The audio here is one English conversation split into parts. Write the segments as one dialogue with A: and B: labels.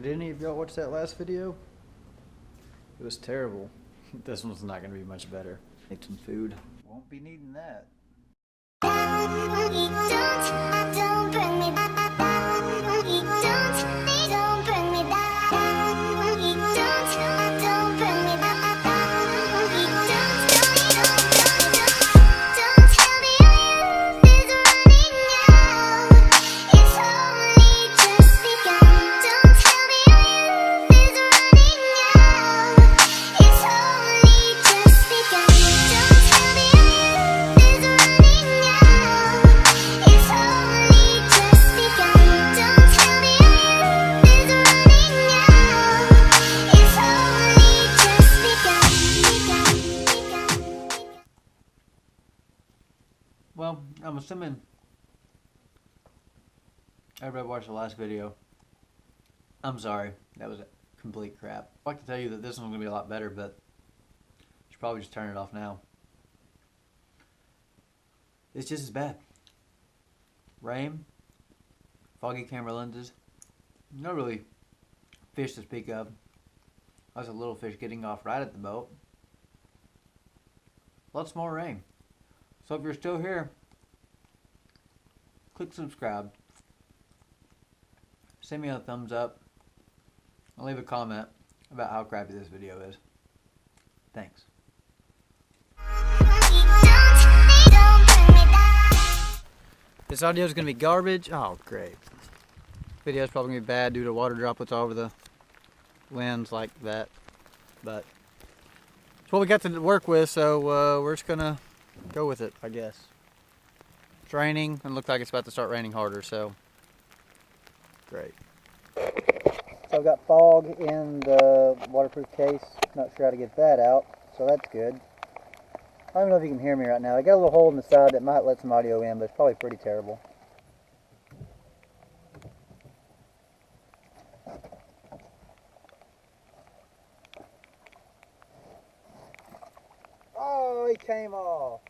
A: Did any of y'all watch that last video? It was terrible. This one's not going to be much better. Make some food. Won't be needing that.
B: Don't bring me back. Don't bring me back. Don't bring me back. Don't tell me your youth is running out. It's only just begun. Don't tell me your youth is running out. It's only just begun. Don't tell me your youth is running out. It's only just begun. Don't tell me your youth is running out. It's only just begun.
A: Well, I'm assuming everybody watched the last video. I'm sorry. That was complete crap. I'd like to tell you that this one's going to be a lot better, but you should probably just turn it off now. It's just as bad. Rain, foggy camera lenses, no really fish to speak of. Lots of little fish getting off right at the boat. Lots more rain. So if you're still here, click subscribe. Send me a thumbs up. And leave a comment about how crappy this video is. Thanks. This audio is going to be garbage. Oh, great. Video is probably going to be bad due to water droplets all over the lens like that. But it's what we got to work with, so we're just going to go with it, I guess. It's raining and looks like it's about to start raining harder, so great. So I've got fog in the waterproof case. Not sure how to get that out, so that's good. I don't know if you can hear me right now. I got a little hole in the side that might let some audio in, but it's probably pretty terrible. Oh, he came off.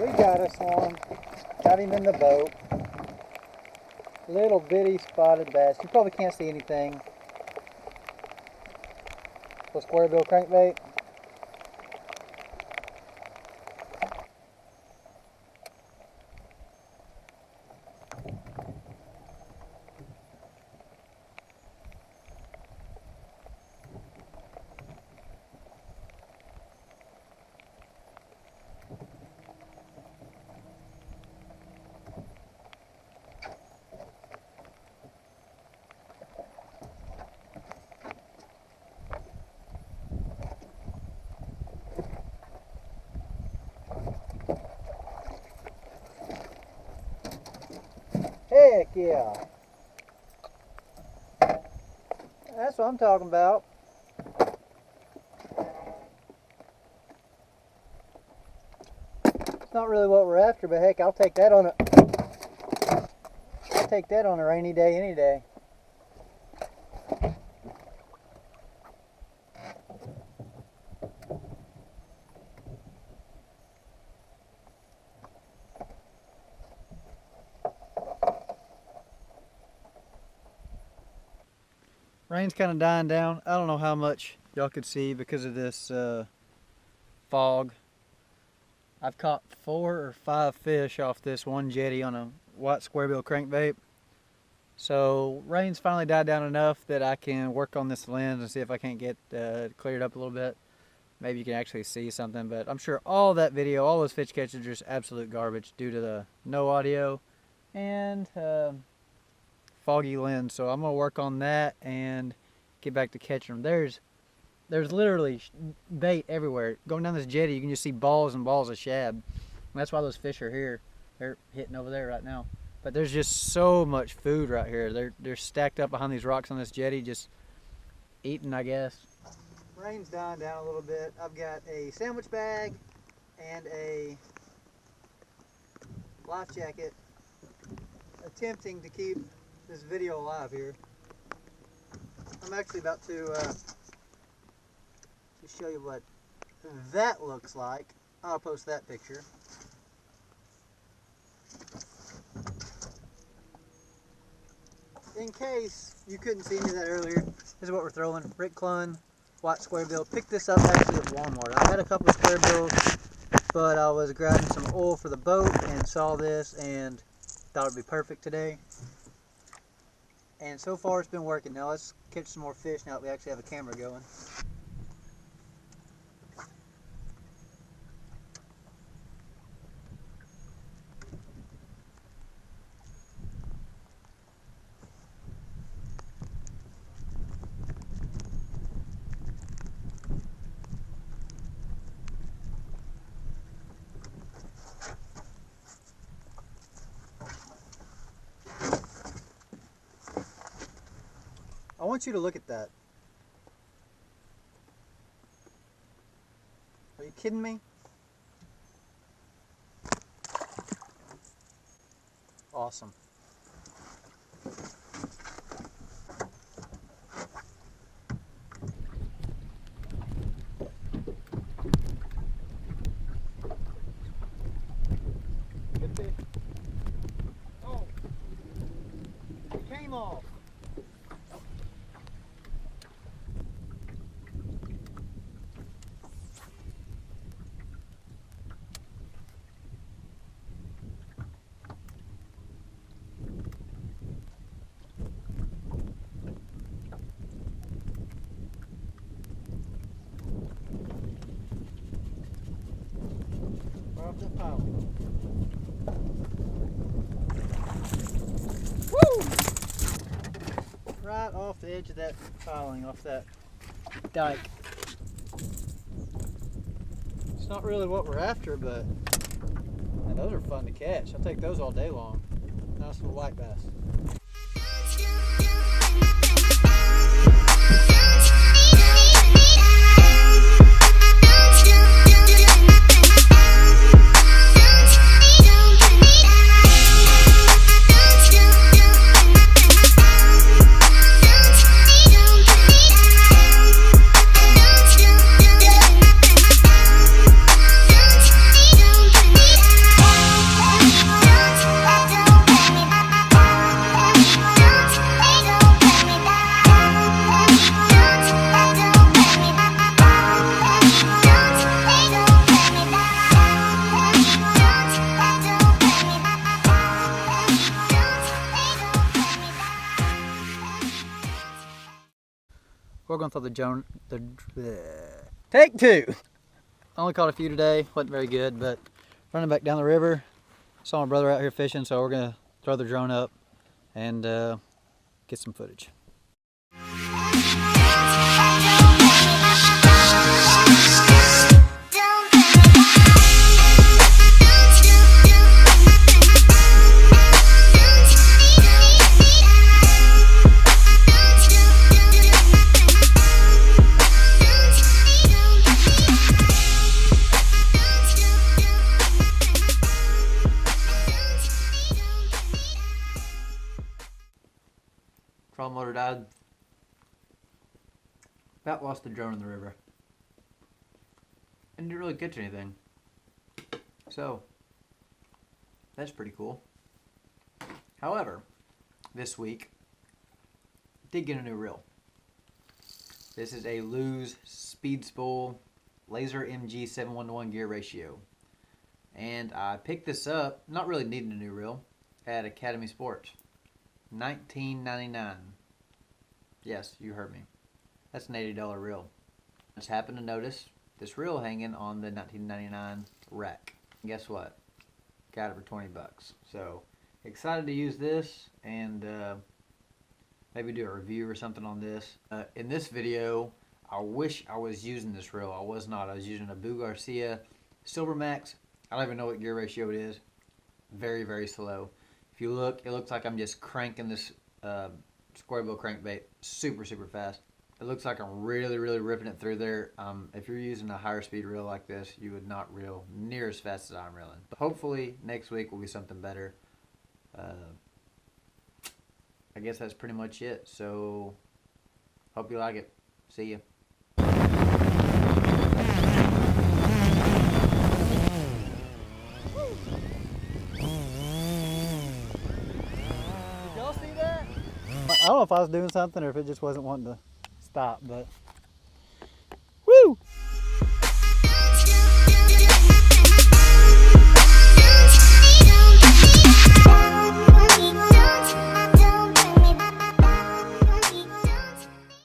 A: We got us one. Got him in the boat. Little bitty spotted bass. You probably can't see anything. Little square bill crankbait. Heck yeah. That's what I'm talking about. It's not really what we're after, but heck, I'll take that on a rainy day any day. Rain's kind of dying down. I don't know how much y'all could see because of this fog. I've caught 4 or 5 fish off this one jetty on a white squarebill crankbait. So rain's finally died down enough that I can work on this lens and see if I can't get cleared up a little bit. maybe you can actually see something, but I'm sure all that video, all those fish catches are just absolute garbage due to the no audio and foggy lens. So I'm gonna work on that and get back to catching them. There's literally bait everywhere. Going down this jetty, you can just see balls and balls of shad. And that's why those fish are here. They're hitting over there right now. But there's just so much food right here. They're stacked up behind these rocks on this jetty, just eating, I guess. Rain's dying down a little bit. I've got a sandwich bag and a life jacket, attempting to keep this video alive here. I'm actually about to show you what that looks like. I'll post that picture. In case you couldn't see any of that earlier, this is what we're throwing. Rick Clun, white square bill. Picked this up actually at Walmart. I had a couple of square bills, but I was grabbing some oil for the boat and saw this and thought it'd be perfect today. And so far it's been working. Now let's catch some more fish now that we actually have a camera going. I want you to look at that. Are you kidding me? Awesome. Good fish. Oh, it came off. Off that pile. Woo! Right off the edge of that piling, off that dike. It's not really what we're after, but man, those are fun to catch. I'll take those all day long. Nice little white bass. We're going to throw the drone. Take two! I only caught a few today, wasn't very good, but running back down the river, saw my brother out here fishing, so we're going to throw the drone up and get some footage. Trawl motor died. About lost the drone in the river. And didn't really catch anything. So, that's pretty cool. However, this week, did get a new reel. This is a Lews Speed Spool Laser MG 7:1:1 gear ratio. And I picked this up, not really needing a new reel, at Academy Sports. $19.99. Yes, you heard me. That's an $80 reel. I just happened to notice this reel hanging on the 1999 rack. And guess what? Got it for 20 bucks. So excited to use this and maybe do a review or something on this. In this video, I wish I was using this reel. I was not. I was using a Garcia Silver Max. I don't even know what gear ratio it is. Very, very slow. If you look, it looks like I'm just cranking this square bill crankbait super, super fast. It looks like I'm really, really ripping it through there. If you're using a higher speed reel like this, you would not reel near as fast as I'm reeling. But hopefully next week will be something better. I guess that's pretty much it. So hope you like it. See ya. Y'all see that? I don't know if I was doing something or if it just wasn't wanting to stop, but